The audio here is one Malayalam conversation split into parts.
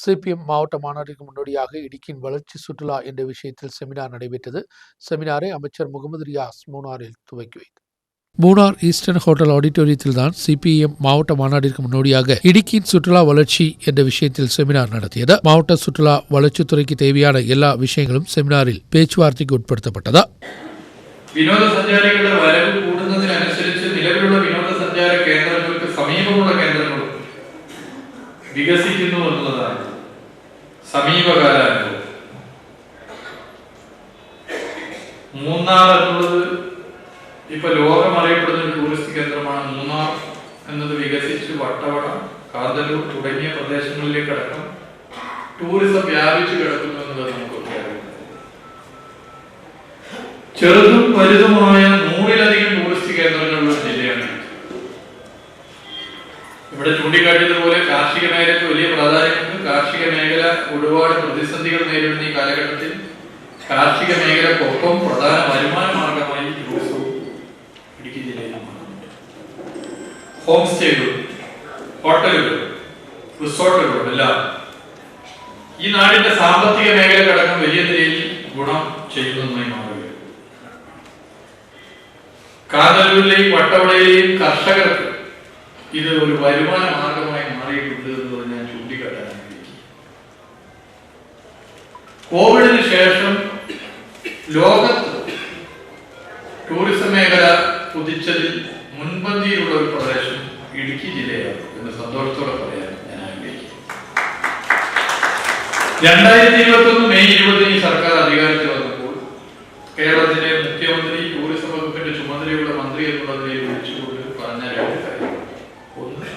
சிபிஎம் மாவட்ட மாநாட்டிற்கு முன்னோடியாக இடுக்கியின் வளர்ச்சி சுற்றுலா என்ற விஷயத்தில் செமினார் நடைபெற்றது. செமினாரை அமைச்சர் முகமது ரியாஸ் மூணாரில் துவக்கி வைத்தார். மூணார் ஈஸ்டர்ன் ஹோட்டல் ஆடிட்டோரியத்தில் தான் சிபிஎம் மாவட்ட மாநாட்டிற்கு முன்னோடியாக இடுக்கியின் சுற்றுலா வளர்ச்சி என்ற விஷயத்தில் செமினார் நடத்தியது. மாவட்ட சுற்றுலா வளர்ச்சித்துறைக்கு தேவையான எல்லா விஷயங்களும் செமினாரில் பேச்சுவார்த்தைக்கு ഉൾപ്പെടുത്തപ്പെട്ടത്. വിനോദസഞ്ചാരികളുടെ വരവ് കൂടുന്നതിനനുസരിച്ച് നിലവിലുള്ള വിനോദസഞ്ചാര കേന്ദ്രങ്ങൾക്ക് സമീപമുള്ള കേന്ദ്രങ്ങളും വികസിക്കുന്നു എന്നുള്ളതാണ് സമീപകാല അനുഭവം. മൂന്നാർ എന്നുള്ളത് ഇപ്പൊ ലോകം അറിയപ്പെടുന്ന ഒരു ടൂറിസ്റ്റ് കേന്ദ്രമാണ്. മൂന്നാർ എന്നത് വികസിച്ച് വട്ടവട, കാന്തല്ലൂർ തുടങ്ങിയ പ്രദേശങ്ങളിലേക്ക് അടക്കം ടൂറിസം വ്യാപിച്ചു കിടക്കുന്നു എന്നുള്ളത് നമുക്കൊക്കെ ചെറുതും വലുതുമായ 100-ലധികം ടൂറിസ്റ്റ് കേന്ദ്രങ്ങളുള്ള ജില്ലയാണ്. ഇവിടെ ചൂണ്ടിക്കാട്ടിയതുപോലെ കാർഷിക മേഖലയ്ക്ക് വലിയ പ്രാധാന്യമുണ്ട്. കാർഷിക മേഖല ഒരുപാട് പ്രതിസന്ധികൾ നേരിടുന്ന ഈ കാലഘട്ടത്തിൽ കാർഷിക മേഖലക്കൊപ്പം പ്രധാന വരുമാന മാർഗമായി ടൂറിസവും ഇടുക്കി ജില്ലയിൽ ഹോം സ്റ്റേകൾ, ഹോട്ടലുകൾ, റിസോർട്ടുകൾ എല്ലാം ഈ നാടിന്റെ സാമ്പത്തിക മേഖലക്കടക്കം വലിയ നിലയിൽ ഗുണം ചെയ്യുന്നതായി മാറുക. കാന്തല്ലൂരിലെയും വട്ടവടയിലെയും കർഷകർക്ക് ഇത് ഒരു വരുമാന മാർഗമായി മാറിയിട്ടുണ്ട് എന്നത് ഞാൻ ചൂണ്ടിക്കാട്ടാൻ ആഗ്രഹിക്കുന്നു. കോവിഡിന് ശേഷം ലോകത്ത് ടൂറിസം മേഖല കുതിച്ചതിൽ മുൻപന്തിയിലുള്ള ഒരു പ്രദേശം ഇടുക്കി ജില്ലയാണ് എന്ന് സന്തോഷത്തോടെ പറയാൻ ഞാൻ ആഗ്രഹിക്കുന്നു. 2021 മെയ് 20 സർക്കാർ അധികാരത്തിൽ വന്നപ്പോൾ കേരളത്തിലെ മുഖ്യമന്ത്രി ടൂറിസം വകുപ്പിന്റെ ചുമതലയുള്ള മന്ത്രി എന്നുള്ളതിനെ വിളിച്ചുകൊണ്ട് പറഞ്ഞ രണ്ട് കാര്യം. ഒന്ന്,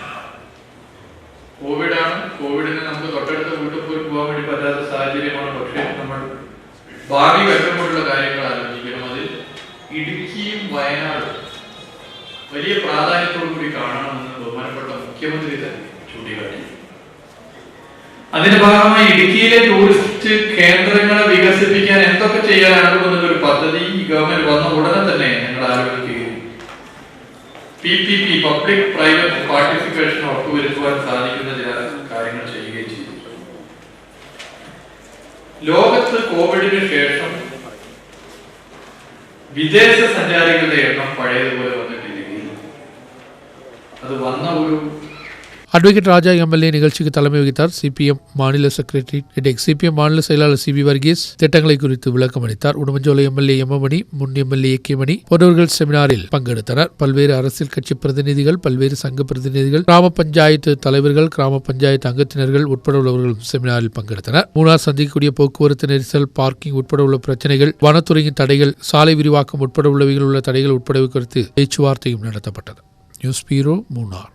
കോവിഡാണ്. കോവിഡിന് നമുക്ക് തൊട്ടടുത്ത വീട്ടിൽ പോയി പോകാൻ വേണ്ടി പറ്റാത്ത സാഹചര്യമാണ്. പക്ഷേ നമ്മൾ ഭാവി വരുമ്പോഴുള്ള കാര്യങ്ങൾ ആലോചിക്കണം. അതിൽ ഇടുക്കിയും വയനാടും വലിയ പ്രാധാന്യത്തോടു കൂടി കാണണമെന്ന് ബഹുമാനപ്പെട്ട മുഖ്യമന്ത്രി തന്നെ ചൂണ്ടിക്കാട്ടി. അതിന്റെ ഭാഗമായി ഇടുക്കിയിലെ ടൂറിസ്റ്റ് കേന്ദ്രങ്ങളെ വികസിപ്പിക്കാൻ എന്തൊക്കെ ചെയ്യാനാകുമെന്നൊരു പദ്ധതി ഈ ഗവൺമെന്റ് വന്ന ഉടനെ തന്നെ ഞങ്ങൾ ആലോചിക്കുകയും PPP പബ്ലിക് പ്രൈവറ്റ് പാർട്ടിസിപ്പേഷൻ ഉറപ്പുവരുത്തുവാൻ സാധിക്കുന്ന ചില കാര്യങ്ങൾ ചെയ്യുകയും ചെയ്തു. ലോകത്ത് കോവിഡിന് ശേഷം വിദേശ സഞ്ചാരികളുടെ എണ്ണം പഴയതുപോലെ വന്നിട്ടില്ലെങ്കിൽ അത് വന്ന ഒരു அட்வொகேட் ராஜா எம்எல்ஏ நிகழ்ச்சிக்கு தலைமை வகித்தார். சிபிஎம் மாநில செக்ரட்டரி சிபிஎம் மாநில செயலாளர் CB வர்கீஸ் திட்டங்களை குறித்து விளக்கம் அளித்தார். உடுமஞ்சோலை எம்எல்ஏ எம்மணி, முன் எம்எல்ஏ ஏகேமணி போன்றவர்கள் செமினாரில் பங்கெடுத்தனர். பல்வேறு அரசியல் கட்சி பிரதிநிதிகள், பல்வேறு சங்க பிரதிநிதிகள், கிராம பஞ்சாயத்து தலைவர்கள், கிராம பஞ்சாயத்து அங்கத்தினர்கள் உட்பட உள்ளவர்களும் செமினாரில் பங்கெடுத்தனர். மூணார் சந்திக்கக்கூடிய போக்குவரத்து நெரிசல், பார்க்கிங் உட்பட உள்ள பிரச்சனைகள், வனத்துறையின் தடைகள், சாலை விரிவாக்கம் உட்பட உள்ளவைகள் உள்ள தடைகள் உட்படவை குறித்து பேச்சுவார்த்தையும் நடத்தப்பட்டது. நியூஸ் பீரோ, மூணார்.